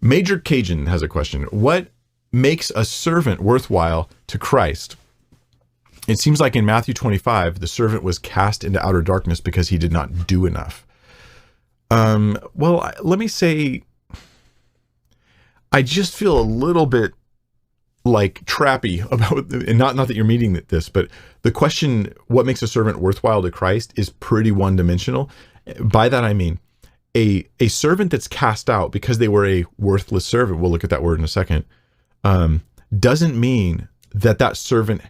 Major Cajun has a question. What makes a servant worthwhile to Christ? It seems like in Matthew 25, the servant was cast into outer darkness because he did not do enough. Well, let me say, I just feel a little bit like trappy about, and not that you're meeting this, but the question, what makes a servant worthwhile to Christ, is pretty one-dimensional. By that I mean, a servant that's cast out because they were a worthless servant, we'll look at that word in a second, doesn't mean that that servant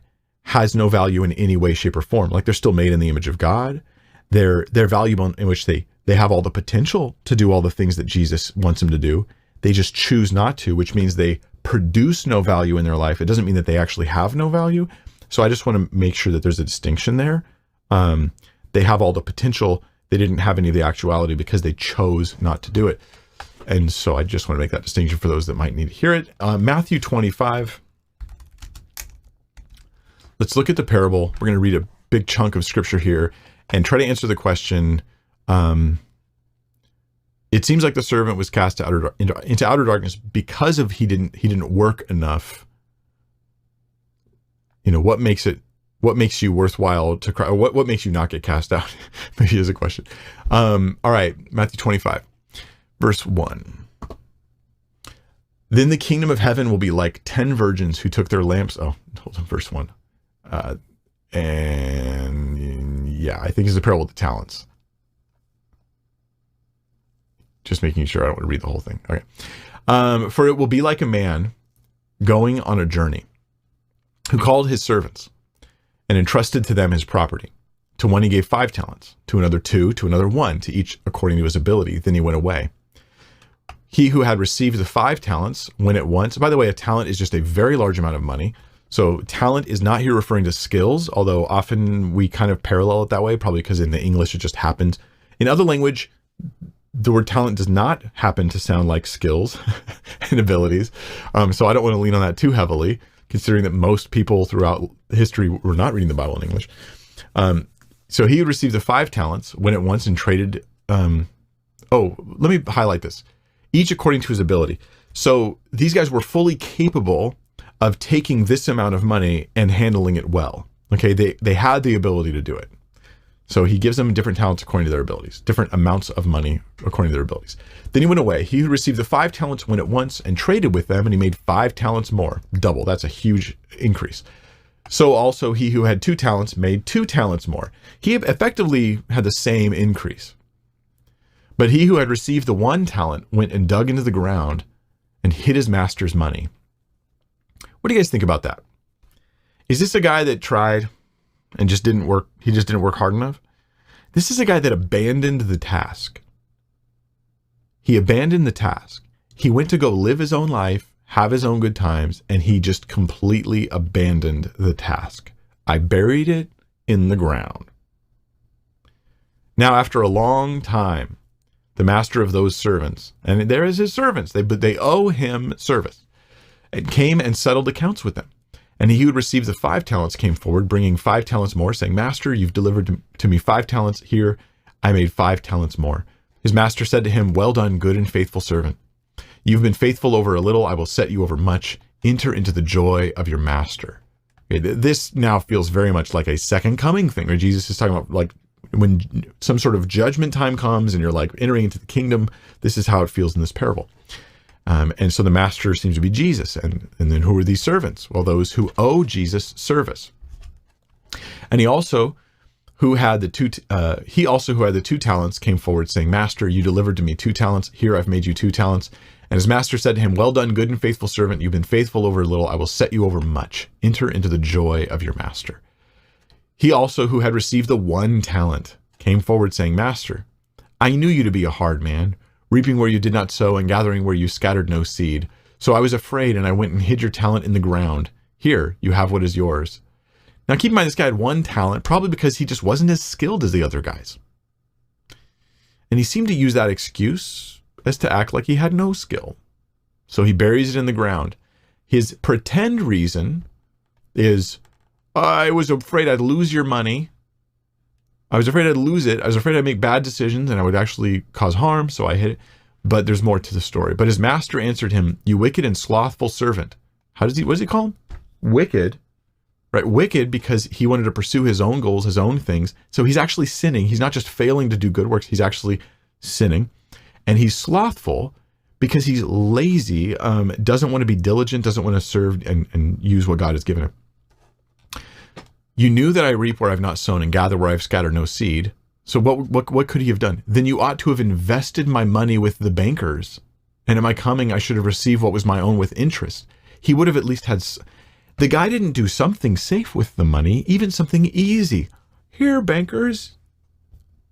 has no value in any way, shape, or form. Like, they're still made in the image of God. They're valuable in which they have all the potential to do all the things that Jesus wants them to do. They just choose not to, which means they produce no value in their life. It doesn't mean that they actually have no value. So I just want to make sure that there's a distinction there. They have all the potential. They didn't have any of the actuality because they chose not to do it. And so I just want to make that distinction for those that might need to hear it. Matthew 25. Let's look at the parable. We're going to read a big chunk of scripture here and try to answer the question. It seems like the servant was cast into outer darkness because of he didn't work enough. You know, what makes you worthwhile to cry? Or what makes you not get cast out? Maybe is a question. All right, Matthew 25, verse 1. Then the kingdom of heaven will be like 10 virgins who took their lamps. Oh, hold on, verse 1. And yeah, I think it's the parable of the talents. Just making sure I don't want to read the whole thing. Okay. For it will be like a man going on a journey who called his servants and entrusted to them his property. To one he gave 5 talents, to another 2, to another 1, to each according to his ability. Then he went away. He who had received the 5 talents went at once. By the way, a talent is just a very large amount of money. So talent is not here referring to skills, although often we kind of parallel it that way, probably because in the English it just happens. In other language, the word talent does not happen to sound like skills and abilities. So I don't want to lean on that too heavily, considering that most people throughout history were not reading the Bible in English. So he received the 5 talents, went at once and traded. Let me highlight this. Each according to his ability. So these guys were fully capable of taking this amount of money and handling it well. Okay, they had the ability to do it. So he gives them different talents according to their abilities, different amounts of money according to their abilities. Then he went away. He who received the 5 talents went at once and traded with them, and he made 5 talents more, double. That's a huge increase. So also he who had 2 talents made 2 talents more. He effectively had the same increase. But he who had received the 1 talent went and dug into the ground and hid his master's money. What do you guys think about that? Is this a guy that tried and just didn't work? He just didn't work hard enough? This is a guy that abandoned the task. He abandoned the task. He went to go live his own life, have his own good times, and he just completely abandoned the task. I buried it in the ground. Now, after a long time, the master of those servants, and there is his servants, they owe him service, and came and settled accounts with them. And he who had received the 5 talents came forward, bringing 5 talents more, saying, Master, you've delivered to me 5 talents. Here, I made 5 talents more. His master said to him, Well done, good and faithful servant. You've been faithful over a little. I will set you over much. Enter into the joy of your master. Okay, this now feels very much like a second coming thing, where Jesus is talking about, like, when some sort of judgment time comes and you're like entering into the kingdom. This is how it feels in this parable. And so the master seems to be Jesus. And then who are these servants? Well, those who owe Jesus service. And he also who had the 2 talents came forward saying, Master, you delivered to me 2 talents. Here I've made you 2 talents. And his master said to him, Well done, good and faithful servant. You've been faithful over a little. I will set you over much. Enter into the joy of your master. He also who had received the 1 talent came forward saying, Master, I knew you to be a hard man, reaping where you did not sow and gathering where you scattered no seed. So I was afraid and I went and hid your talent in the ground. Here, you have what is yours. Now keep in mind, this guy had 1 talent, probably because he just wasn't as skilled as the other guys. And he seemed to use that excuse as to act like he had no skill. So he buries it in the ground. His pretend reason is, I was afraid I'd lose your money. I was afraid I'd lose it. I was afraid I'd make bad decisions and I would actually cause harm, so I hid it. But there's more to the story. But his master answered him, "You wicked and slothful servant." What does he call him? Wicked, right? Wicked because he wanted to pursue his own goals, his own things. So he's actually sinning. He's not just failing to do good works. He's actually sinning. And he's slothful because he's lazy, doesn't want to be diligent, doesn't want to serve and use what God has given him. You knew that I reap where I've not sown and gather where I've scattered no seed. So what could he have done? Then you ought to have invested my money with the bankers. And at my coming, I should have received what was my own with interest. He would have at least had... The guy didn't do something safe with the money, even something easy. Here, bankers,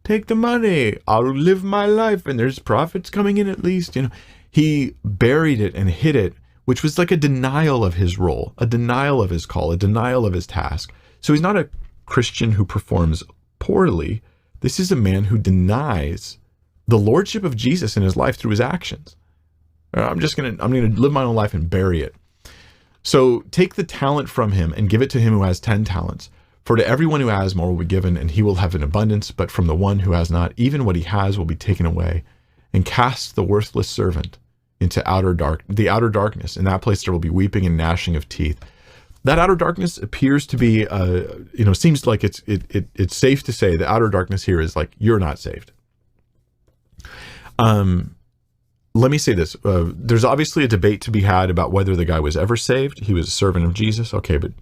take the money. I'll live my life and there's profits coming in at least. He buried it and hid it, which was like a denial of his role, a denial of his call, a denial of his task. So he's not a Christian who performs poorly. This is a man who denies the lordship of Jesus in his life through his actions. I'm going to live my own life and bury it. So take the talent from him and give it to him who has 10 talents. For to everyone who has more will be given, and he will have an abundance. But from the one who has not, even what he has will be taken away. And cast the worthless servant into the outer darkness. In that place there will be weeping and gnashing of teeth. That outer darkness appears to be, seems like it's safe to say the outer darkness here is like, you're not saved. Let me say this. There's obviously a debate to be had about whether the guy was ever saved. He was a servant of Jesus. Okay, but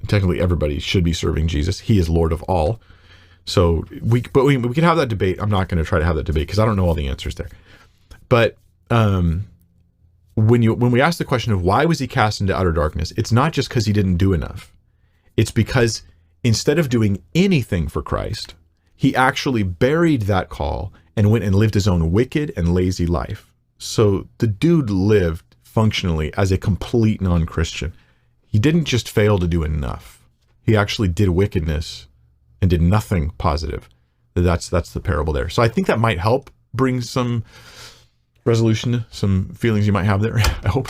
technically everybody should be serving Jesus. He is Lord of all. So we can have that debate. I'm not going to try to have that debate because I don't know all the answers there. But when we ask the question of why was he cast into outer darkness, it's not just because he didn't do enough. It's because instead of doing anything for Christ, he actually buried that call and went and lived his own wicked and lazy life. So the dude lived functionally as a complete non-Christian. He didn't just fail to do enough. He actually did wickedness and did nothing positive. That's the parable there. So I think that might help bring some resolution, some feelings you might have there, I hope.